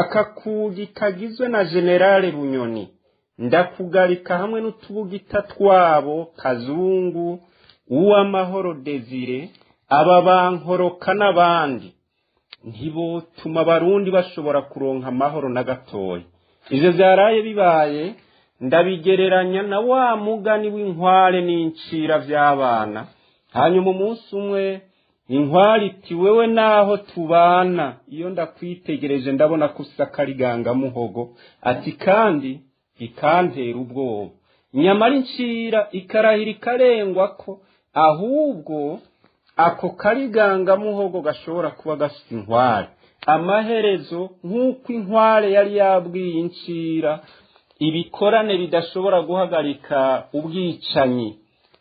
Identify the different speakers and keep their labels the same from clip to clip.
Speaker 1: akakugi kagizwe na generale Bunyoni ndakugarika hamwe n'utubugita twabo Kazungu Uwamahoro Desire aba bankoroka n'abandi ntibotuma abarundi bashobora kuronka amahoro na gatoya. Ivyo vyaraye bibaye ndabigereranya na wa mugani w'inkware n'incira vy'abana. Hanyuma umunsi umwe inkware iti wewe naho tubana iyo ndakwitegereje ndabona kusakariganga muhogo ati kandi ikantera ubwoba. Nyamara incira ikarahira ikarengwa ko ahubwo ako kariganga muhogo gashobora kuba gafite inkware. Amaherezo nk'uko inkware yari yabwiye incira ibikorane bidashobora guhagarika ubwicanyi,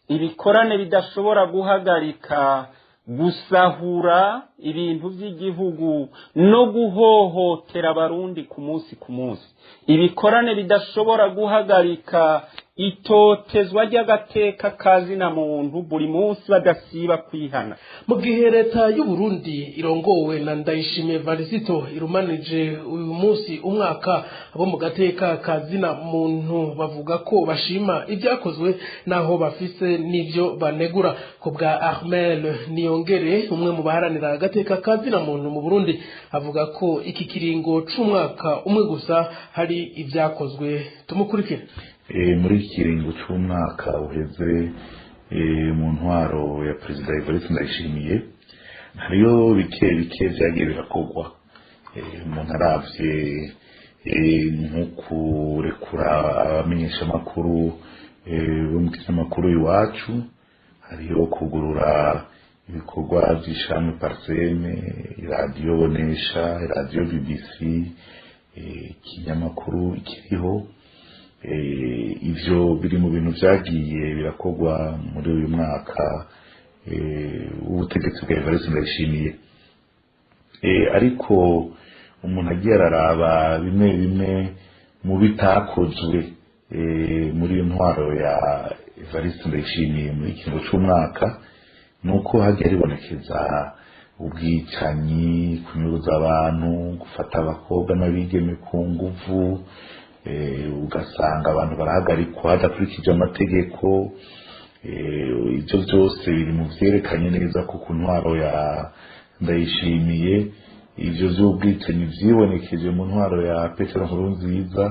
Speaker 1: ibikorane bidashobora guhagarika gusahura ibintu by'igihugu no guhohotera abarundi ku munsi, ibikorane bidashobora guhagarika itotezwa ry'agateka kazina muntu buri munsi badasiba kwihana.
Speaker 2: Mu gihe leta y'u Burundi irongowe na Ndayishimiye Varisito irumanije uyu munsi umwaka, abo mu gateka kazina muntu bavuga ko bashima ibyakozwe naho bafise n'ivyo banegura. Ku bwa Ahmed Niyongere umwe mu baharanira agateka kazina muntu mu Burundi avuga ko iki kiringo c'umwaka umwe gusa hari ibyakozwe. Tumukurikire.
Speaker 3: Muri kiringo c'umwaka uheze mu ntwaro ya Perezida Evariste Ndayishimiye hariyo bike vyagiye birakorwa. Umuntu aravye nko kurekura abamenyeshamakuru bo mu kinyamakuru iwacu, hariyo kugurura ibikorwa vy'ishami Parseme, iradiyo Bonesha, iradiyo BBC, ikinyamakuru ikiriho. Ivyo biri mu bintu vyagiye birakorwa muri uyu mwaka w'ubutegetsi bwa Evariste Ndayishimiye. Ariko umuntu agiye araraba bimwe mu bitakozwe muri iyo ntwaro ya Evariste Ndayishimiye muri ikintu c'umwaka, nuko hagiye ribonekeza ubwicanyi, kunyuruza abantu, gufata abakobwa n'abigeme ku nguvu, ugasanga abantu barahagarikwa hadakurikije amategeko. Ivyo vyose biri mu vyerekanye neza ko ku ntwaro ya Ndayishimiye ivyo vy'ubwicanyi vyibonekeje mu ntwaro ya Petero Nkurunziza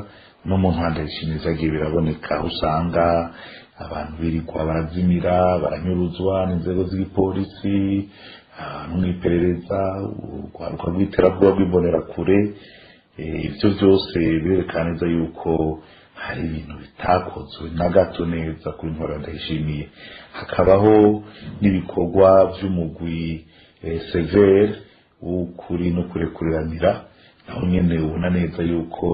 Speaker 3: no mu ntwaro Ndayishimiye vyagiye biraboneka. Usanga abantu birirwa barazimira, baranyuruzwa n'inzego z'igipolisi, abantu mw'iperereza, urwaruka rw'iterabwoba rw'imbonera kure. Ivyo vyose birerekana neza yuko hari ibintu bitakozwe na gato neza kuri ntwaro Ndayishimiye. Hakabaho n'ibikorwa vy'umugwi severe w'ukuri no kurekuriranira, naho nyene ubona neza yuko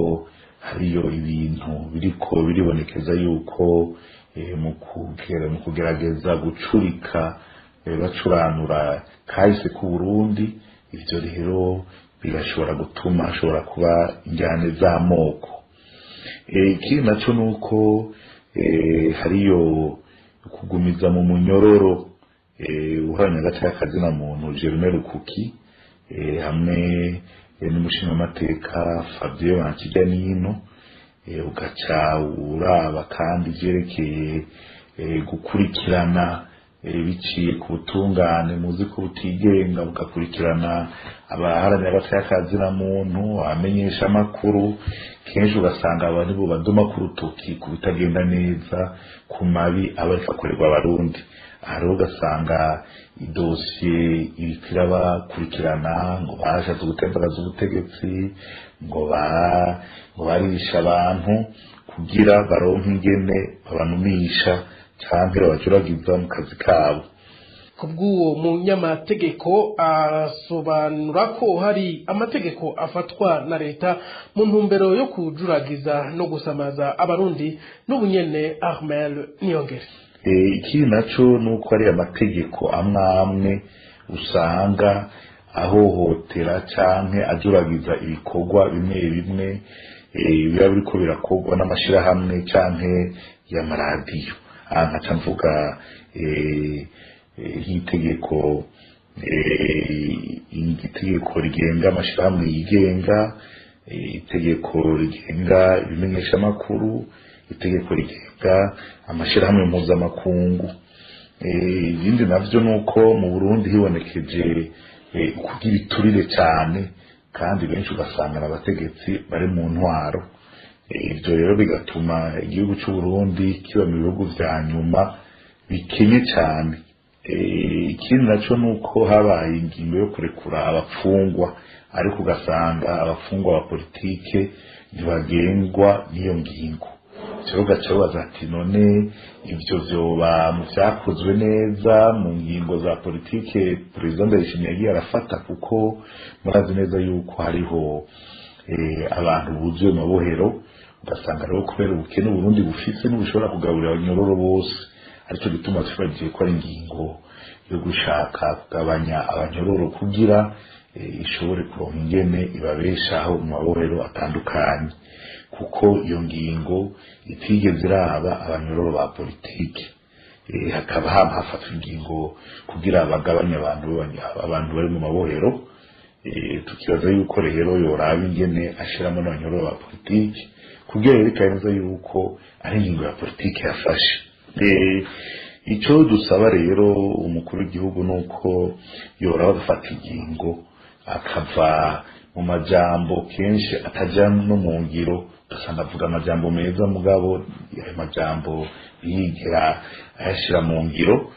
Speaker 3: hariyo ibintu biriko biribonekeza yuko mu kugerageza gucurika bacuranura kahise ku Burundi. Ivyo rero birashobora gutuma hashobora kuba injyane z'amoko. Ikindi naco nuko hariyo kugumiza mu munyororo uharanira agateka kazina muntu Jerome Rukuki hamwe n'umushingamateka Fabien Banciganino. Ugaca uraba kandi vyerekeye gukurikirana biciye ku butungane, muzi ko butigenga, bugakurikirana abaharanira agateka kazina muntu, abamenyesha amakuru. Kenshi ugasanga abantu bo baduma ku rutoki ku bitagenda neza, ku mabi aba ariko akorerwa abarundi. Aha rero ugasanga idosiye iriko irabakurikirana ngo bashatse gutembagaza ubutegetsi, ngo barisha abantu kugira baronke ingene babanumisha canke babacuragiza mu kazi kabo.
Speaker 2: Kubw'uwo munyamategeko asobanura ko hari amategeko afatwa na leta mu ntumbero yo kujuragiza no gusamaza abarundi n'ubunyene. Ahmed Niyongere.
Speaker 3: Ikindi naco nuko ari amategeko amwe usanga ahohotera canke ajuragiza ibikorwa bimwe biba biriko birakorwa n'amashirahamwe canke y'amaradiyo. Nkaca mvuga itegeko rigenga amashirahamwe yigenga, itegeko rigenga ibimenyeshamakuru, itegeko rigenga amashirahamwe mpuzamakungu. Ibindi navyo nuko mu Burundi hibonekeje kugira iturire cyane kandi benshi ugasanga abategetsi bari mu ntwaro. Ibyo rero bigatuma igihugu cy'u Burundi kiba mu bihugu vya nyuma bikenye cyane. Ikindi naco nuko habaye ingingo yo kurekura abapfungwa, ariko ugasanga abapfungwa ba politike ntibagengwa n'iyo ngingo. Cyo gacabaza ati none ibyo vyoba mu vyakozwe neza mu ngingo za politike President Ndayishimiye yagiye arafata, kuko murazi neza yuko hariho abantu buzuye mabohero, ugasanga rero kubera ubukene Burundi bufise n'ubushobora kugaburira abanyororo bose, aricyo gituma tubagiye ko ari ingingo yo gushaka kugabanya abanyororo kugira ishobore kuronka ingene ibabeshaho mu mabohero atandukanye, kuko iyo ngingo itigeze iraba abanyororo ba politike. Hakaba hafatwa ingingo kugira bagabanye abantu bari mu mabohero. Tukibaza yuko rero yoraba ingene ashiramo n'abanyororo ba politike kugira yerekane neza yuko ari ingingo ya politike yafashe. Ico dusaba rero umukuru w'igihugu nuko yoraba gufata ingingo akava mu majambo kenshi ataja no mu ngiro, ugasanga avuga amajambo meza mugabo ayo majambo yigera ayashira mu ngiro.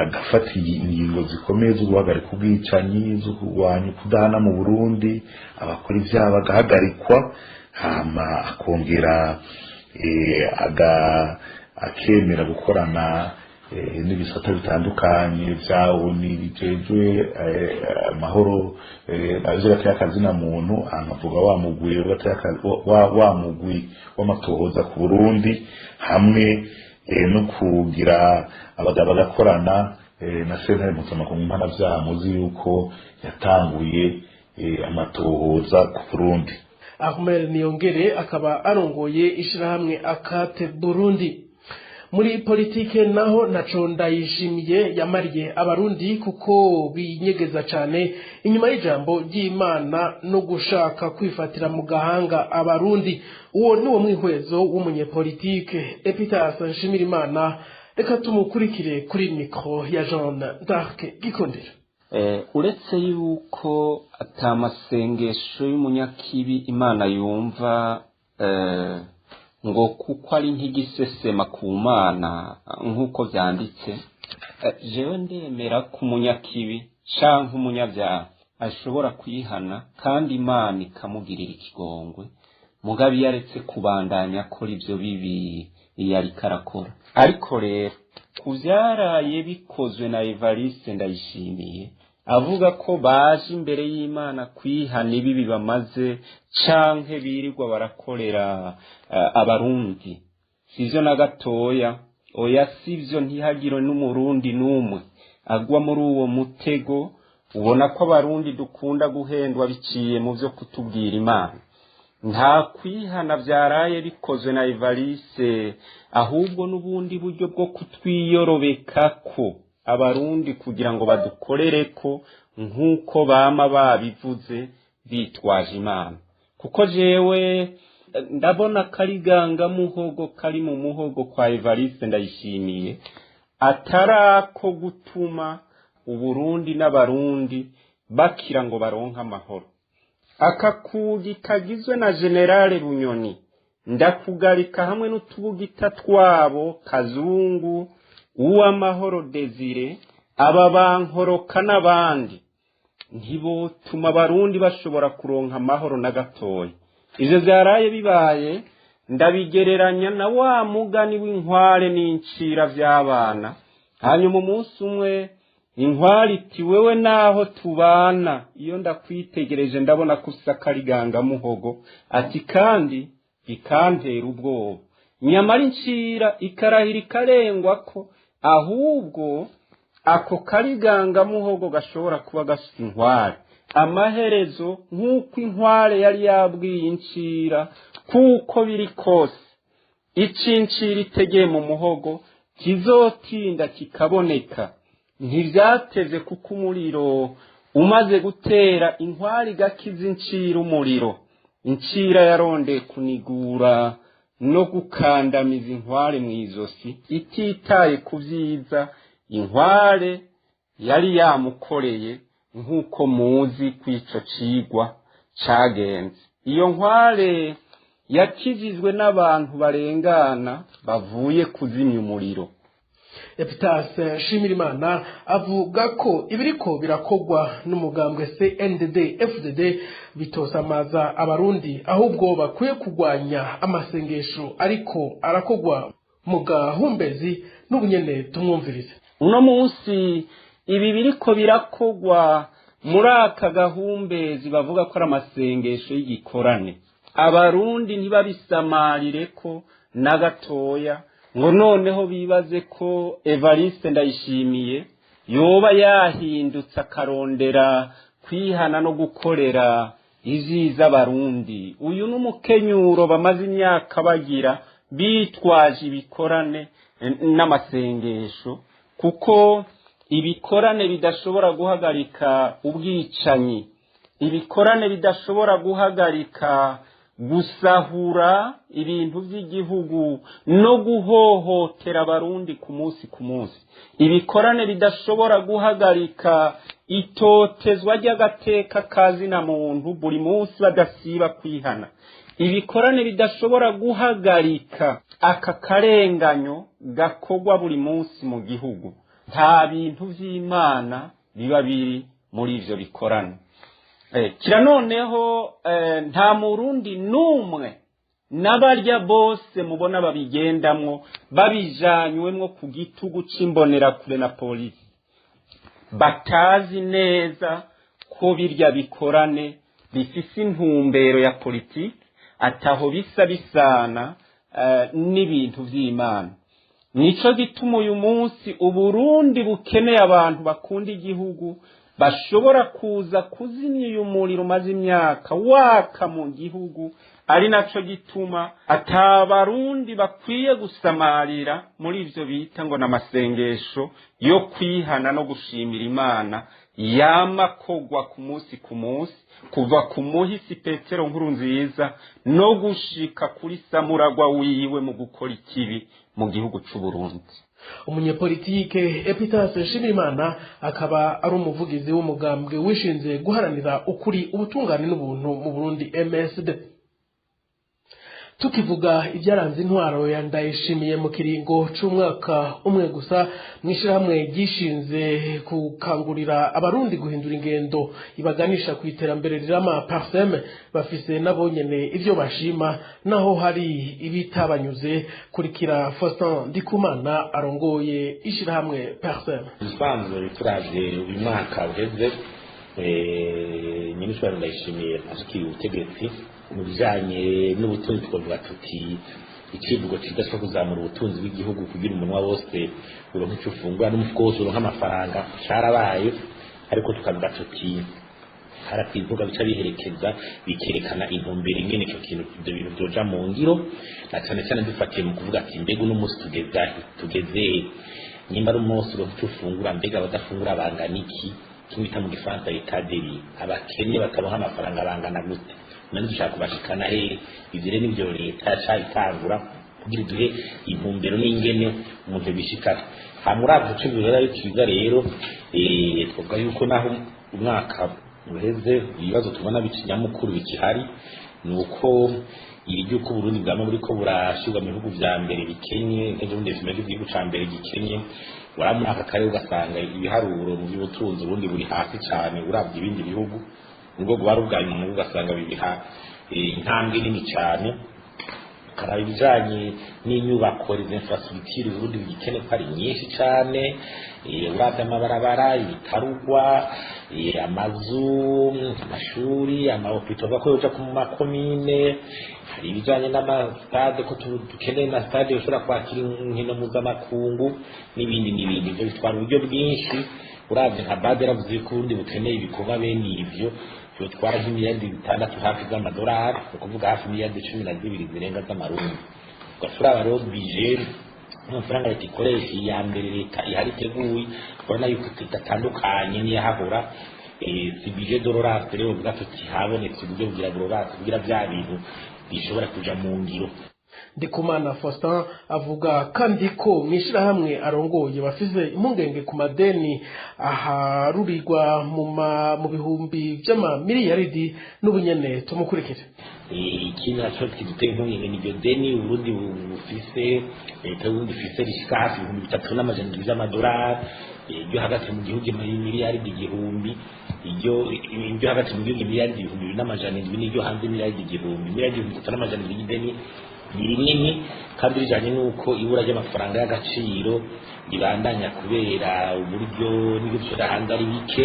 Speaker 3: Agafata ingingo zikomeye zo guhagarika ubwicanyi, zo kurwanya kudahana mu Burundi, abakora ivyaha bagahagarikwa, hama akongera akemera gukorana n'ibisata bitandukanye vyawo bijejwe amahoro y'akazi na muntu, ankavuga wa mugwi w'amatohoza ku Burundi, hamwe no kugira abagabo bagakorana na sentare mpuzamakungu mpanavyaha. Muzi yuko yatanguye amatohoza ku Burundi.
Speaker 2: Ahmed Niyongere akaba arongoye ishirahamwe Akate Burundi. Muri politike naho naco Ndayishimiye yamariye abarundi kuko binyegeza cane inyuma y'ijambo ry'Imana no gushaka kwifatira mu gahanga abarundi. Uwo ni wo mwihwezo w'umunyepolitike Epitaas Nshimirimana. Reka tumukurikire kuri mikro ya Jean d'Arc Gikondera.
Speaker 1: Uretse yuko atamasengesho y'umunyakibi Imana yumva, ngo kuko ari nk'igisesema ku Mana nk'uko vyanditse, jewe ndemera ko umunyakibi canke umunyavyaha ashobora kwihana kandi Imana ikamugirira ikigongwe, mugabe yaretse kubandanya akora ivyo bibi yariko arakora. Ariko rero kuvyaraye bikozwe na Evariste Ndayishimiye avuga ko baje imbere y'Imana kwihana ibibi bamaze canke birirwa barakorera abarundi, sivyo na gatoya. Oya sivyo, ntihagire n'umurundi numwe agwa muri uwo mutego. Ubona ko abarundi dukunda guhendwa biciye mu vyo kutubwira Imana. Nta kwihana vyaraye bikozwe na Evariste, ahubwo n'ubundi buryo bwo kutwiyorobekako abarundi kugira ngo badukorereko nk'uko bama babivuze bitwaje Imana. Kuko jewe ndabona kariganga muhogo kari mu muhogo kwa Evariste Ndayishimiye atarako gutuma Uburundi n'abarundi bakira ngo baronka amahoro. Akakugi kagizwe na Generale Bunyoni ndakugarika hamwe n'utubugita twabo Kazungu, Uwamahoro Desire, aba bankoroka n'abandi ntibotuma abarundi bashobora kuronka amahoro na gatoya. Ivyo vyaraye bibaye ndabigereranya na wa mugani w'inkware n'incira vy'abana. Hanyuma umunsi umwe inkware iti wewe naho tubana iyo ndakwitegereje ndabona ko usa kariganga muhogo, ati kandi ikantera ubwoba. Nyamara incira ikarahira ikarengwa ko ahubwo ako kariganga muhogo gashobora kuba gafite inkware. Amaherezo nk'uko inkware yari yabwiye incira kuko biri kose icincira itegeye mu muhogo kizotinda kikaboneka. Ntivyateze kuko umuriro umaze gutera inkware igakiza incira umuriro. incira yarondeye kunigura no gukandamiza inkware mu izosi ititaye ku vyiza inkware yari yamukoreye nk'uko muzi kw'ico cigwa cagenze. Iyo nkware yakijijwe n'abantu barengana bavuye kuzimya umuriro.
Speaker 2: Epitase Nshimirimana avuga ko ibiriko birakogwa n'umugambwe CNDD FDD bitosamaza abarundi ahubwo bakwiye kugwanya amasengesho ariko arakogwa mu gahumbezi n'ubunyene tumwumvirize.
Speaker 1: Uno munsi ibi biriko birakogwa muri aka gahumbezi bavuga ko ari amasengesho y'igikorane, abarundi ntibabisamarire ko na gatoya ngo noneho bibaze ko Evariste Ndayishimiye yoba yahindutse akarondera kwihana no gukorera iziza abarundi. Uyu n'umukenyuro bamaze imyaka bagira bitwaje ibikorane n'amasengesho, kuko ibikorane bidashobora guhagarika ubwicanyi, ibikorane bidashobora guhagarika gusahura ibintu by'igihugu no guhohotera abarundi ku munsi, ibikorane bidashobora guhagarika itotezwa ry'agateka kazina muntu buri munsi badasiba kwihana, ibikorane bidashobora guhagarika aka karenganyo gakogwa buri munsi mu gihugu. Nta bintu vy'Imana biba biri muri ivyo bikorane. Kira noneho nta murundi numwe n'abarya bose mubona babigendamwo babijanywemwo ku gitugu c'imbonera kure na polisi batazi neza ko birya bikorane bifise intumbero ya politiki ataho bisa bisana n'ibintu vy'Imana. Nico gituma uyu munsi Uburundi bukeneye abantu bakunda igihugu bashobora kuza kuzimya uyu muriro umaze imyaka waka mu gihugu. Ari naco gituma atabarundi bakwiye gusamarira muri ivyo bita ngo n'amasengesho yo kwihana no gushimira Imana yamakogwa ku munsi kuva ku muhisi Petero Nkurunziza no gushika kuri Samuragwa wiwe mu gukora ikibi mu gihugu c'u Burundi.
Speaker 2: Umunyepolitike Epitase Nshimirimana akaba ari umuvugizi w'umugambwe wishinze guharanira ukuri ubutungane n'ubuntu mu Burundi MSD. Tukivuga ibyaranze intwaro ya Ndayishimiye mu kiringo c'umwaka umwe gusa mwishirahamwe gishinze gukangurira abarundi guhindura ingendo ibaganisha ku iterambere rirama Parsem bafise nabonyene ivyo bashima naho hari ibitabanyuze. Kurikira Faustin Ndikumana arongoye ishirahamwe Parsem.
Speaker 4: Bisanzwe turavye uyu mwaka uheze Minisitiri Ndayishimiye ashikiriye ubutegetsi mu bijanye n'ubutunzi twavuga tuti ikivugo cyiza cyo kuzamura ubutunzi bw'igihugu kugira umunwa wose uronka icyo ufungura n'umufuko wose uronka amafaranga cyarabaye, ariko tukavuga tuti harakwivuga bica biherekeza bikerekana intumbero ingene icyo kintu ibyo bintu byoja mu ngiro, na cyane cyane dufatiye mu kuvuga ati mbega uno munsi tugeze nimba ari umunsi uronka icyo ufungura, mbega abadafungura bangana iki, tumwita mu gifaransa itaderi, abakene bakabaha amafaranga bangana gute, nani dushaka kubashikana izire n'ibyo leta cyayitangura kugira duhe intumbero n'ingene umuntu bishikana. Hamuravu cyo birera kiza rero twavuga yuko naho umwaka uheze ibibazo tubona bikinyamukuru bikihari nuko iri byuko Burundi bwama buriko burashirwa mu bihugu vya mbere bikenye nk'ejo bundi bimeje igihugu ca mbere gikenye, waramuri aka karere ugasanga ibiharuro mu by'ubutunzi Burundi buri hasi cyane uravye ibindi bihugu, ubwo barubwanye mu ugasanga bibiha intambwe nini cyane. Karaba ibijanye n'inyubako infrastructure Burundi bigikene ko ari nyinshi cyane, uravye amabarabara, ibitarugwa, amazu, amashuri, amahopito bako yoja ku makomine, hari ibijanye n'amastade ko dukeneye na stade yoshobora kwakira inkino mpuzamakungu n'ibindi ibyo bitwara uburyo bwinshi. Uravye nka bade ravuze ko Burundi bukeneye ibikorwa bene ivyo twara nk'imiliyardi 6 hafi z'amadolari, ukuvuga hafi miliyardi 12 zirenga z'amarundi. Ugasura rero budget n'amafaranga leta ikoresha ya mbere leta ihari teguye, ubona yuko itatandukanye n'iyahahora. si budget d'ororance rero uvuga tuti habonetse uburyo bugira ororance kugira bya bintu bishobora kuja mu ngiro.
Speaker 2: Ndikumana Faustin avuga kandi ko mwishirahamwe arongoye bafise impungenge ku madeni aharurirwa mu bihumbi vy'amamiliyaridi n'ubunyene tumukurikire.
Speaker 4: Ikindi naco kiduteye impungenge n'ibyo deni uburundi bufise leta y'uburundi ifise rishikafi ibihumbi 3,700 z'amadolari iryo hagati mu gihugu miliyaridi igihumbi iryo hagati mu gihugu miliyaridi ibihumbi 2,700 n'iryo hanze miliyaridi igihumbi miliyaridi 3,700 y'ideni ni rinini kandi rijanye nuko ibura ry'amafaranga y'agaciro ribandanya kubera uburyo n'ibiciro hanze ari bike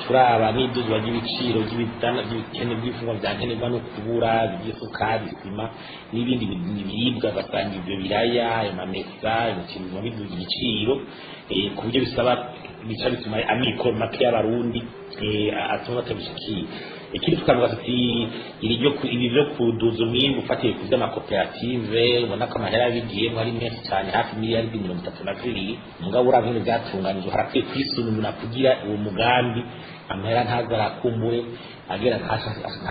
Speaker 4: turaba n'iduzwa ry'ibiciro by'ibikene by'ifungwa bya nkenerwa no kubura by'isukari sima n'ibindi biribwa basanga ibyo biraya amamesa ibintu biduza igiciro ku buryo bisaba bica bituma amikoro make y'abarundi atuma batabishikiye. Ikindi tukavuga tuti ibi byo kuduza umwimbu ufatiye ku by'amakoperative ubona ko amahera yabigiyemo ari menshi cyane hafi miliyaridi 32 mugabo uravye byatunganijwe harakwiye kwisununura kugira uwo mugambi amahera ntazarakumbure agera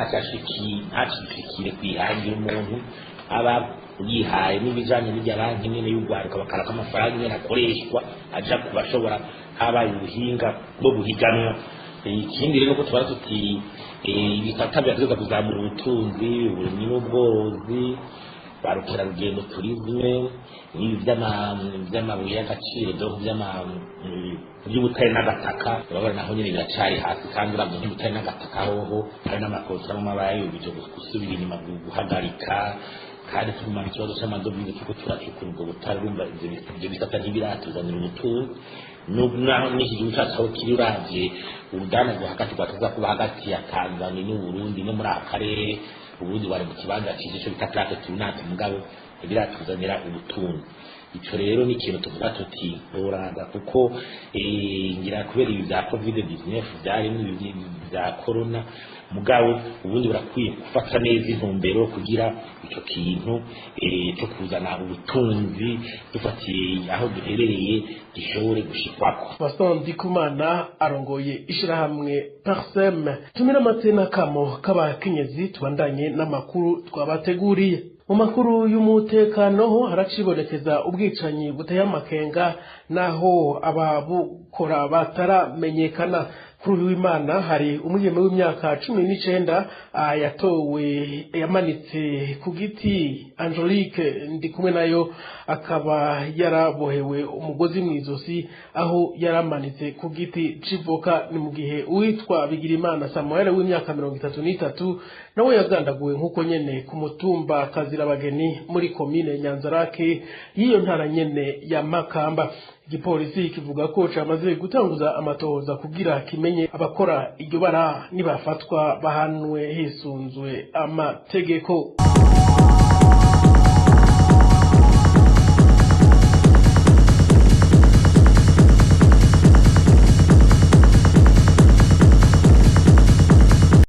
Speaker 4: ntashikire kwihangira umuntu aba yihaye n'ibijanye n'irya banki nyene y'ugwaruka bakaraka amafaranga nyene akoreshwa aja kubashobora habaye ubuhinga bwo guhiganwa. Ikindi rero ko tubaza tuti ibisata byategeka kuzamura ubutunzi uburimyi n'ubworozi barukerarugendo turizme n'ibi by'amabuye y'agaciro by'ubutare n'agataka urabona naho nyine biracari hasi kandi uravye nk'ubutare n'agataka hoho hari n'amakosa n'amabaye byo gusubira inyuma guhagarika kandi tugumana ikibazo c'amadovize kuko turacukura ubwo butare urumva ivyo bisata ntibiratuzanira ubutunzi naho n'iki gihugu cyacu aho kiri uravye urudana rwo hagati rwatuza kuba hagati ya Tanzania n'Uburundi no muri akarere Uburundi bari mu kibanza cy'ico bita plate tunati mugabo biratuzanira ubutunzi. Ico rero ni ikintu tuvuga tuti uranga kuko ngira kubera ibi bya COVID-19 byari n'ibi bya corona mugabo ubundi burakwiye gufata neza intumbero kugira ico kintu cyo kuzana ubutunzi dufatiye aho duherereye gishobore gushikwako.
Speaker 2: Pastor Ndikumana arongoye ishirahamwe Parsem tumira amatena kamo k'abakenyezi tubandanye n'amakuru twabateguriye. Mu makuru y'umutekano ho haracibonekeza ubwicanyi buteye amakenga naho ababukora bataramenyekana. Kuri w'Imana hari umwigeme w'imyaka 19 yatowe yamanitse ku giti Angelique Ndikumwe nayo akaba yarabohewe umugozi mwizosi aho yaramanitse ku giti civoka ni mu gihe uwitwa Bigirimana Samuel w'imyaka 33 nawe yagandaguwe nkuko nyene ku mutumba Kazirabageni muri komine Nyanzarake yiyo ntara nyene ya Makamba. Igipolisi kivuga ko camaze gutanguza amatohoza kugira kimenye abakora iryo bara nibafatwa bahanwe hisunzwe amategeko.